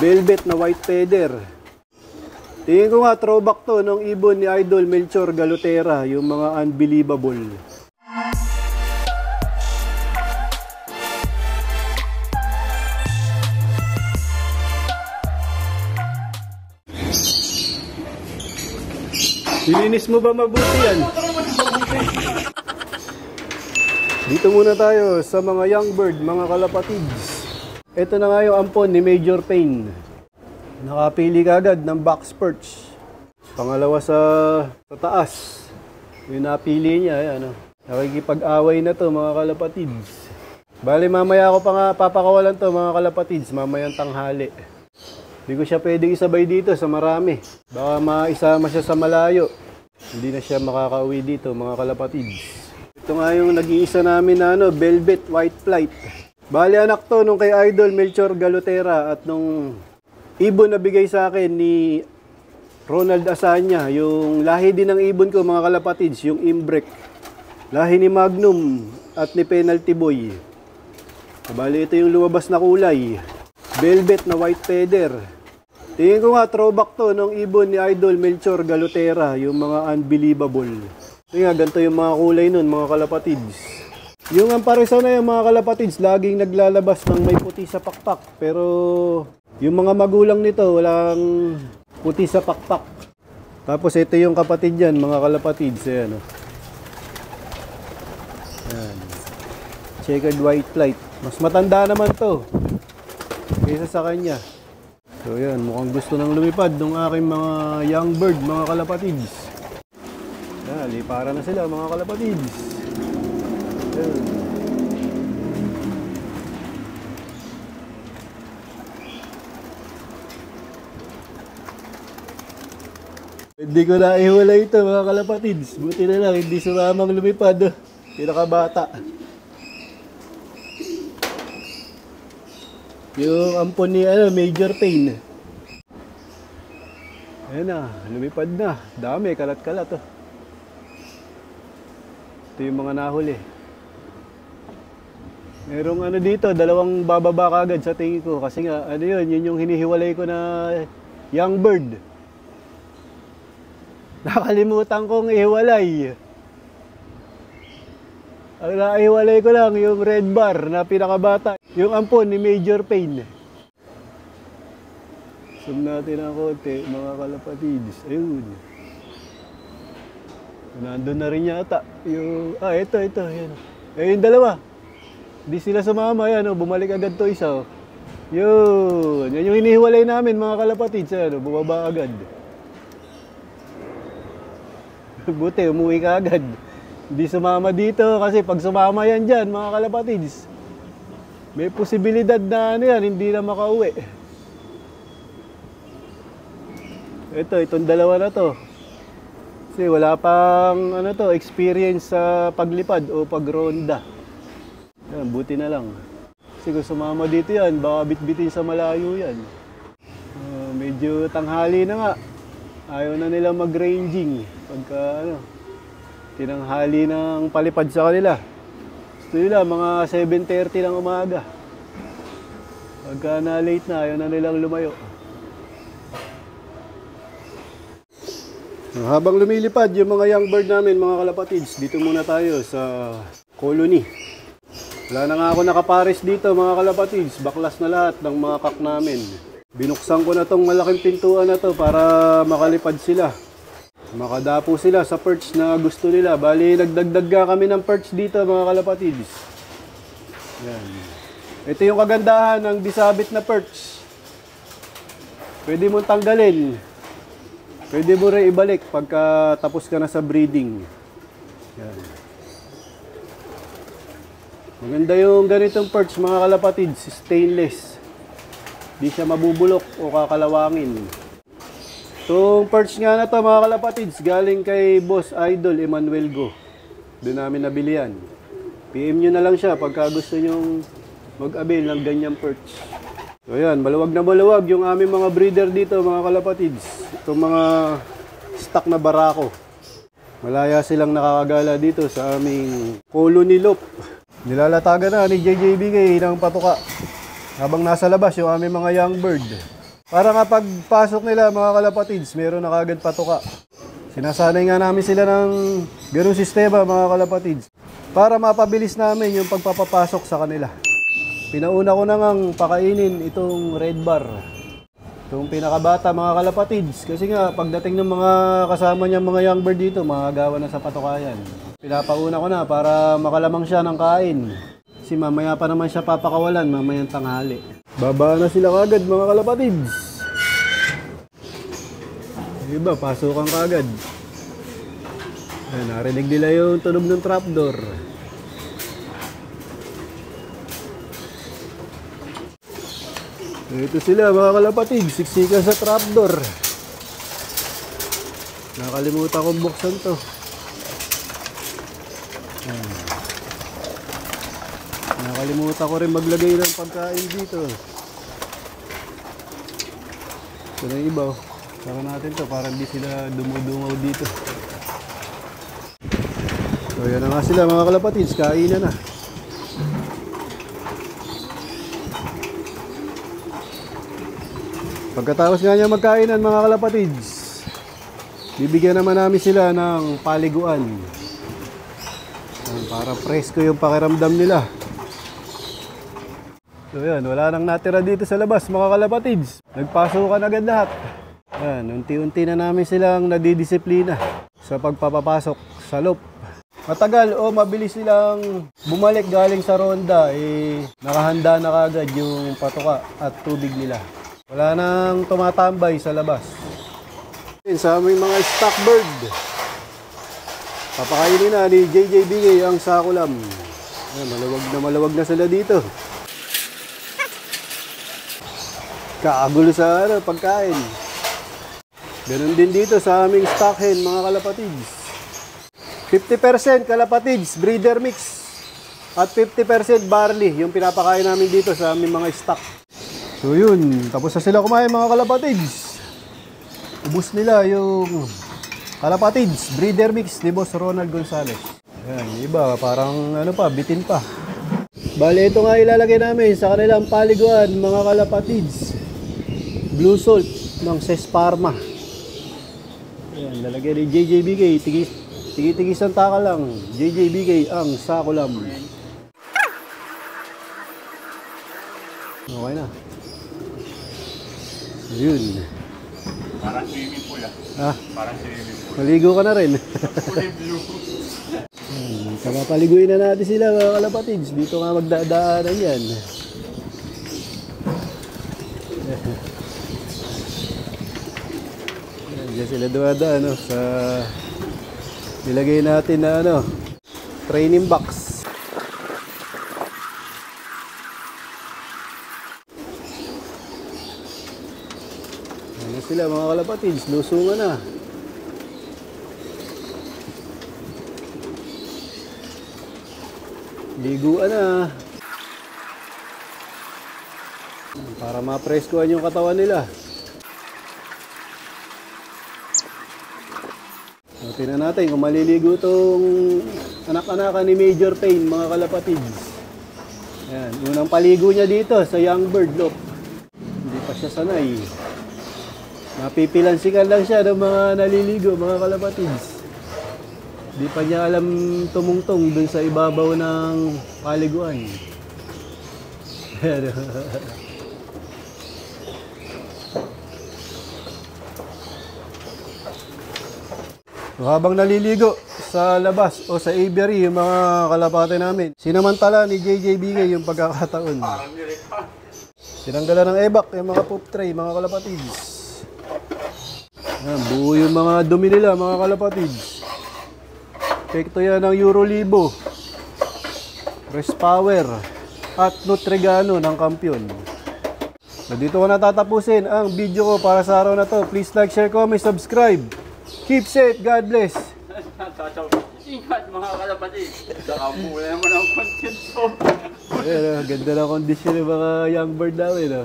velvet na white feather. Tingin ko nga throwback to nung ibon ni Idol Melchor Galotera, yung mga unbelievable. Nilinis mo ba mabuti yan? Dito muna tayo sa mga young bird, mga kalapatids. Ito na nga yung ampon ni Major Payne. Nakapili kagad ng box perch. Pangalawa sa taas. Yung napili niya, ano. Nakikipag-away na to mga kalapatids. Bali mamaya ako pa nga papakawalan to mga kalapatids, mamayang tanghali. Hindi ko siya pwedeng isabay dito sa marami. Baka maisama siya sa malayo. Hindi na siya makakauwi dito mga kalapatids. Ito nga yung nag-iisa namin na velvet white flight. Bali anak to nung kay Idol Melchor Galotera at nung ibon na bigay sa akin ni Ronald Asanya. Yung lahi din ng ibon ko mga kalapatids, yung Imbrek. Lahi ni Magnum at ni Penalty Boy. Bali ito yung lumabas na kulay. Velvet na white feather. Tingin ko nga throwback to nung ibon ni Idol Melchor Galotera, yung mga unbelievable. Tingin nga ganito yung mga kulay nun mga kalapatids. Yung amparesa na yung mga kalapatids, laging naglalabas ng may puti sa pakpak. Pero yung mga magulang nito, walang puti sa pakpak. Tapos ito yung kapatid yan, mga kalapatids. Ayan, oh. Ayan. Checkered white flight. Mas matanda naman to kaysa sa kanya. So yan, mukhang gusto nang lumipad ng aking mga young bird, mga kalapatids. Yan, lipara na sila mga kalapatids. Yan. Hindi ko na iwalay ito mga kalapatids. Buti na lang, hindi sumamang lumipad. Pinakabata. Yung ampon ni Major Payne. Ayan na, lumipad na. Dami, kalat-kalat. Oh. Ito yung mga nahuli. Merong dito, dalawang bababa kagad sa tingin ko. Kasi nga, yun yung hinihiwalay ko na young bird. Nakalimutan kong ihiwalay. Ang naihiwalay ko lang yung red bar na pinakabata. Yung ampon ni Major Payne. Zoom natin ang konti, mga kalapatids. Ayun. Nandun na rin yata. Yung, ito. Yan. Yung dalawa. Di sila sumama. Yan, bumalik agad to isa. Oh. Yun. Yan yung hinihiwalay namin, mga kalapatids. Yan, bumaba agad. Buti, umuwi ka agad. Hindi sumama dito kasi pag sumama yan dyan, mga kalapatids, may posibilidad na hindi na makauwi. Itong dalawa na to. Kasi wala pang experience sa paglipad o pagronda. Yan, buti na lang. Kasi kung sumama dito yan, baka bitbitin sa malayo yan. Medyo tanghali na nga. Ayaw na nila mag-ranging. Pagka tinanghali ng palipad sa kanila. Gusto nila, mga 7:30 ng umaga. Pagka na-late na, ayaw na nilang lumayo. Habang lumilipad yung mga young bird namin, mga kalapatids, dito muna tayo sa colony. Wala na nga ako nakapares dito, mga kalapatids. Baklas na lahat ng mga kak namin. Binuksan ko na tong malaking pintuan na to para makalipad sila. Makadapo sila sa perch na gusto nila. Bali, nagdagdag kami ng perch dito, mga kalapatids. Yan. Ito yung kagandahan ng disabit na perch. Pwede mong tanggalin. Pwede mo rin ibalik pagka tapos ka na sa breeding. Yan. Maganda yung ganitong perch, mga kalapatids. Stainless. Di siya mabubulok o kakalawangin. Itong perch nga na to, mga kalapatids, galing kay Boss Idol Emmanuel Go. Doon namin nabili yan. PM nyo na lang siya pagka gusto nyong mag-avail ng ganyang perch. So yan, maluwag na maluwag yung aming mga breeder dito, mga kalapatids. Itong mga stock na barako. Malaya silang nakakagala dito sa aming colony loop. Nilalatagan na ni JJBK ng patuka habang nasa labas yung aming mga young bird. Para nga pagpasok nila mga kalapatids, meron na kagad patuka. Sinasanay nga namin sila ng ganung sistema mga kalapatids para mapabilis namin yung pagpapapasok sa kanila. Pinauna ko na ngang pakainin itong red bar. Itong pinakabata mga kalapatids. Kasi nga pagdating ng mga kasama niya mga young bird dito, magagawa na sa patukayan. Pinapauna ko na para makalamang siya ng kain. Kasi mamaya pa naman siya papakawalan, mamayang tanghali. Baba na sila kagad mga kalapatids. Diba, pasukan kagad. Ayan, narinig nila yung tunog ng trapdoor. Ito sila mga kalapatids, siksikan sa trapdoor. Nakalimutan kong buksan to. Ayan. Nakalimutan ko rin maglagay ng pagkain dito. Ito na yung iba. Saka natin to para hindi sila dumudungaw dito. So yan na nga sila mga kalapatids, kainan na. Pagkatapos nga niya magkainan mga kalapatids, bibigyan naman namin sila ng paliguan. Para presko yung pakiramdam nila. So yan, wala nang natira dito sa labas mga kalapatids. Nagpasukan agad lahat. Yan, unti-unti na namin silang nadidisiplina sa pagpapapasok sa loop. Matagal o mabilis silang bumalik galing sa ronda, nakahanda na kagad yung patuka at tubig nila. Wala nang tumatambay sa labas. Sa aming mga stock bird, papakainin na ni JJ Bigay ang sakulam. Ayan, malawag na sila dito. Kaagulo sa pagkain. Ganun din dito sa aming stock hen mga kalapatids. 50% kalapatids, breeder mix. At 50% barley, yung pinapakain namin dito sa aming mga stock. So yun, tapos na sila kumain mga kalapatids. Ubus nila yung kalapatids, breeder mix ni Boss Ronald Gonzales. Ayan, iba, parang ano pa, bitin pa. Bale, ito nga ilalagay namin sa kanilang paliguan mga kalapatids. Blue salt ng Ses Parma. Ayan, lalagyan ni JJBK, tigis ang taka lang. JJBK ang sakulam. Okay na. Yun. Parang swimming pool ah. Parang swimming pool. Maligo ka na rin. Kulay blue. Saka paliguin na natin sila mga kalapatids. Dito nga magdadaanan yan. Diyan sila dumadaan sa nilagay natin na training box. Ano sila mga kalapatids, lusungan na. Liguan na. Para ma-preskohan yung katawan nila. Tingnan natin kung maliligo itong anak-anakan ni Major Payne, mga kalapatids. Ayan, unang paligo niya dito sa young bird, look. Hindi pa siya sanay. Napipilansikan lang siya ng mga naliligo, mga kalapatids. Hindi pa niya alam tumungtong dun sa ibabaw ng paliguan. So, habang naliligo sa labas o sa aviary yung mga kalapate namin, sinamantala ni JJBK yung pagkakataon. Tinanggalan ng ebak yung mga poop tray, mga kalapatids. Yan, buo yung mga dumi nila, mga kalapatids. Epekto yan ng Eurolibo, Respower at Nutrigano ng Kampiyon. So, dito ko natatapusin ang video ko para sa araw na to. Please like, share, comment, subscribe. Keep safe. God bless. Ingat mga kalapatid. Nakamula naman ang content ko. Ayan, ganda ng kondisyon ng mga young bird namin.